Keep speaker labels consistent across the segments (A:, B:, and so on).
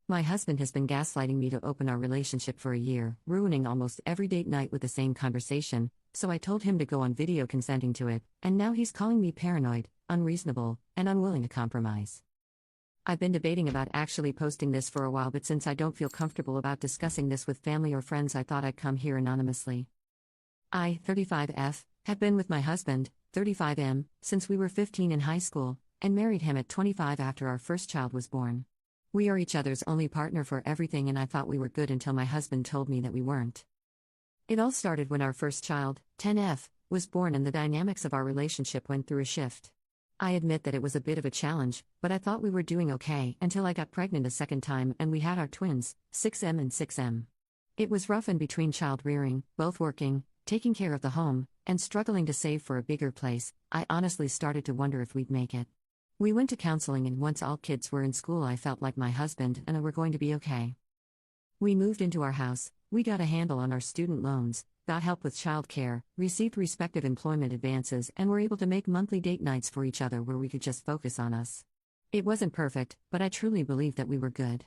A: My husband has been gaslighting me to open our relationship for a year, ruining almost every date night with the same conversation, so I told him to go on video consenting to it, and now he's calling me paranoid, unreasonable, and unwilling to compromise. I've been debating about actually posting this for a while, but since I don't feel comfortable about discussing this with family or friends, I thought I'd come here anonymously. I, 35F, have been with my husband, 35M, since we were 15 in high school, and married him at 25 after our first child was born. We are each other's only partner for everything, and I thought we were good until my husband told me that we weren't. It all started when our first child, 10F, was born and the dynamics of our relationship went through a shift. I admit that it was a bit of a challenge, but I thought we were doing okay until I got pregnant a second time and we had our twins, 6M and 6M. It was rough in between child rearing, both working, taking care of the home, and struggling to save for a bigger place. I honestly started to wonder if we'd make it. We went to counseling, and once all kids were in school, I felt like my husband and I were going to be okay. We moved into our house, we got a handle on our student loans, got help with childcare, received respective employment advances, and were able to make monthly date nights for each other where we could just focus on us. It wasn't perfect, but I truly believe that we were good.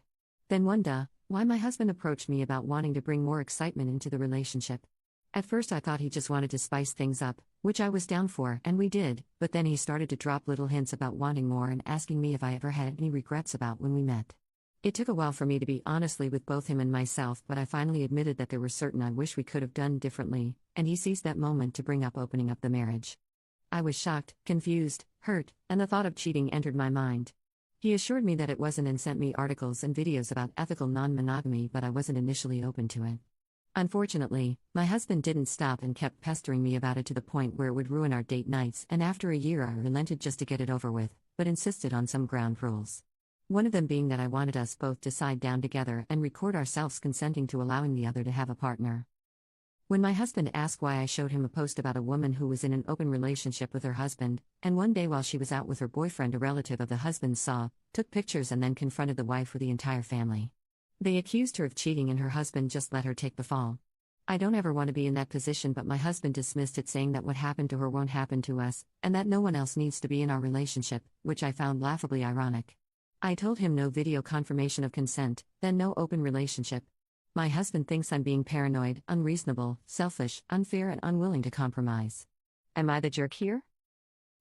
A: Then one day, my husband approached me about wanting to bring more excitement into the relationship. At first I thought he just wanted to spice things up, which I was down for, and we did, but then he started to drop little hints about wanting more and asking me if I ever had any regrets about when we met. It took a while for me to be honestly with both him and myself, but I finally admitted that there were certain I wish we could have done differently, and he seized that moment to bring up opening up the marriage. I was shocked, confused, hurt, and the thought of cheating entered my mind. He assured me that it wasn't and sent me articles and videos about ethical non-monogamy, but I wasn't initially open to it. Unfortunately, my husband didn't stop and kept pestering me about it to the point where it would ruin our date nights, and after a year I relented just to get it over with, but insisted on some ground rules. One of them being that I wanted us both to sit down together and record ourselves consenting to allowing the other to have a partner. When my husband asked why, I showed him a post about a woman who was in an open relationship with her husband, and one day while she was out with her boyfriend, a relative of the husband saw, took pictures, and then confronted the wife with the entire family. They accused her of cheating and her husband just let her take the fall. I don't ever want to be in that position, but my husband dismissed it, saying that what happened to her won't happen to us, and that no one else needs to be in our relationship, which I found laughably ironic. I told him no video confirmation of consent, then no open relationship. My husband thinks I'm being paranoid, unreasonable, selfish, unfair, and unwilling to compromise. Am I the jerk here?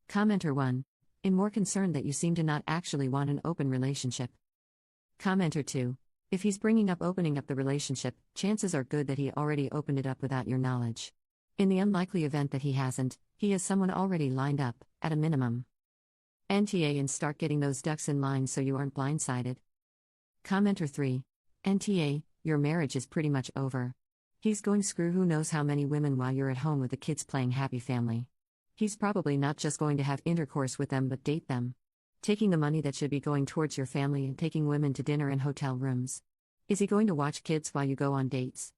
A: Commenter 1. I'm more concerned that you seem to not actually want an open relationship. Commenter 2. If he's bringing up opening up the relationship, chances are good that he already opened it up without your knowledge. In the unlikely event that he hasn't, he has someone already lined up, at a minimum. NTA, and start getting those ducks in line so you aren't blindsided. Commenter 3. NTA, your marriage is pretty much over. He's going screw who knows how many women while you're at home with the kids playing happy family. He's probably not just going to have intercourse with them but date them. Taking the money that should be going towards your family and taking women to dinner and hotel rooms. Is he going to watch kids while you go on dates?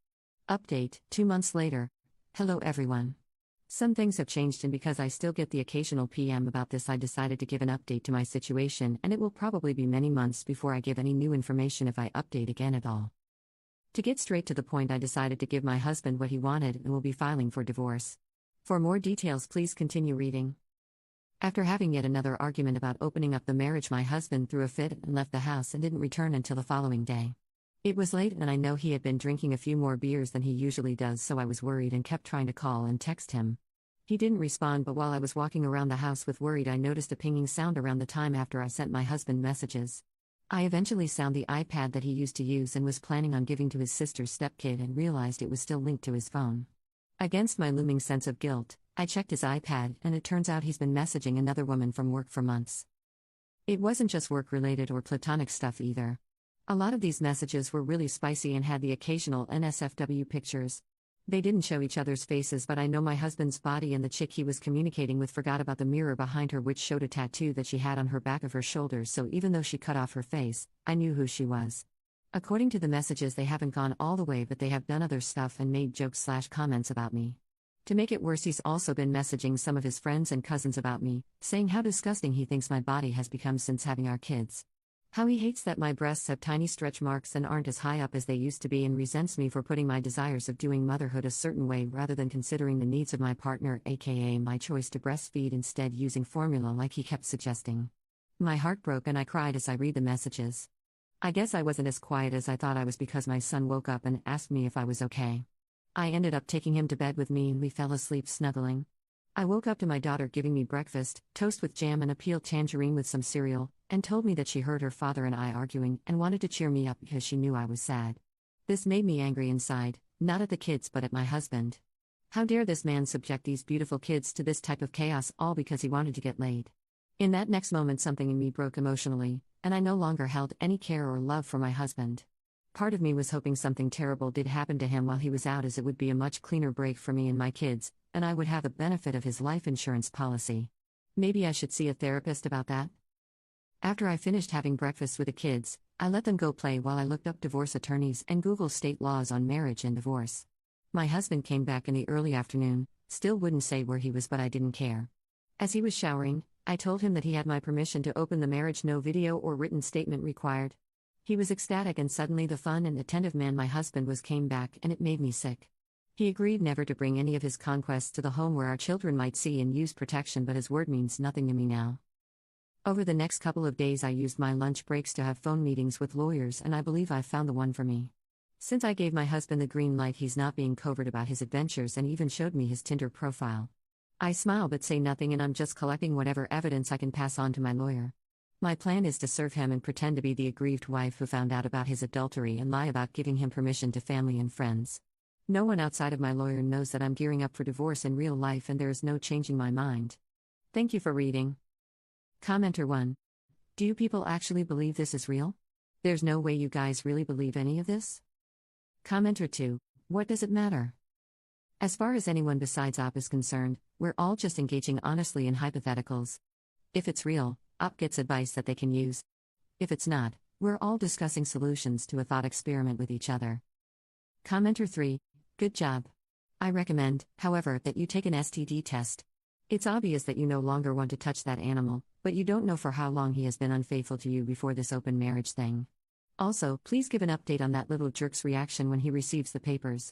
A: Update, 2 months later. Hello everyone. Some things have changed, and because I still get the occasional PM about this, I decided to give an update to my situation, and it will probably be many months before I give any new information if I update again at all. To get straight to the point, I decided to give my husband what he wanted and will be filing for divorce. For more details, please continue reading. After having yet another argument about opening up the marriage, my husband threw a fit and left the house and didn't return until the following day. It was late, and I know he had been drinking a few more beers than he usually does, so I was worried and kept trying to call and text him. He didn't respond, but while I was walking around the house with worried, I noticed a pinging sound around the time after I sent my husband messages. I eventually found the iPad that he used to use and was planning on giving to his sister's stepkid, and realized it was still linked to his phone. Against my looming sense of guilt, I checked his iPad, and it turns out he's been messaging another woman from work for months. It wasn't just work-related or platonic stuff either. A lot of these messages were really spicy and had the occasional NSFW pictures. They didn't show each other's faces, but I know my husband's body, and the chick he was communicating with forgot about the mirror behind her, which showed a tattoo that she had on her back of her shoulder, so even though she cut off her face, I knew who she was. According to the messages, they haven't gone all the way, but they have done other stuff and made jokes/comments about me. To make it worse, he's also been messaging some of his friends and cousins about me, saying how disgusting he thinks my body has become since having our kids. How he hates that my breasts have tiny stretch marks and aren't as high up as they used to be, and resents me for putting my desires of doing motherhood a certain way rather than considering the needs of my partner, aka my choice to breastfeed instead using formula like he kept suggesting. My heart broke and I cried as I read the messages. I guess I wasn't as quiet as I thought I was because my son woke up and asked me if I was okay. I ended up taking him to bed with me and we fell asleep snuggling. I woke up to my daughter giving me breakfast, toast with jam and a peeled tangerine with some cereal, and told me that she heard her father and I arguing and wanted to cheer me up because she knew I was sad. This made me angry inside, not at the kids but at my husband. How dare this man subject these beautiful kids to this type of chaos all because he wanted to get laid? In that next moment something in me broke emotionally, and I no longer held any care or love for my husband. Part of me was hoping something terrible did happen to him while he was out, as it would be a much cleaner break for me and my kids, and I would have the benefit of his life insurance policy. Maybe I should see a therapist about that? After I finished having breakfast with the kids, I let them go play while I looked up divorce attorneys and Googled state laws on marriage and divorce. My husband came back in the early afternoon, still wouldn't say where he was, but I didn't care. As he was showering, I told him that he had my permission to open the marriage, no video or written statement required. He was ecstatic, and suddenly the fun and attentive man my husband was came back, and it made me sick. He agreed never to bring any of his conquests to the home where our children might see and use protection, but his word means nothing to me now. Over the next couple of days I used my lunch breaks to have phone meetings with lawyers, and I believe I've found the one for me. Since I gave my husband the green light, he's not being covert about his adventures and even showed me his Tinder profile. I smile but say nothing, and I'm just collecting whatever evidence I can pass on to my lawyer. My plan is to serve him and pretend to be the aggrieved wife who found out about his adultery and lie about giving him permission to family and friends. No one outside of my lawyer knows that I'm gearing up for divorce in real life, and there is no changing my mind. Thank you for reading. Commenter 1. Do you people actually believe this is real? There's no way you guys really believe any of this? Commenter 2. What does it matter? As far as anyone besides Op is concerned, we're all just engaging honestly in hypotheticals. If it's real, Op gets advice that they can use. If it's not, we're all discussing solutions to a thought experiment with each other. Commenter 3. Good job. I recommend, however, that you take an STD test. It's obvious that you no longer want to touch that animal, but you don't know for how long he has been unfaithful to you before this open marriage thing. Also, please give an update on that little jerk's reaction when he receives the papers.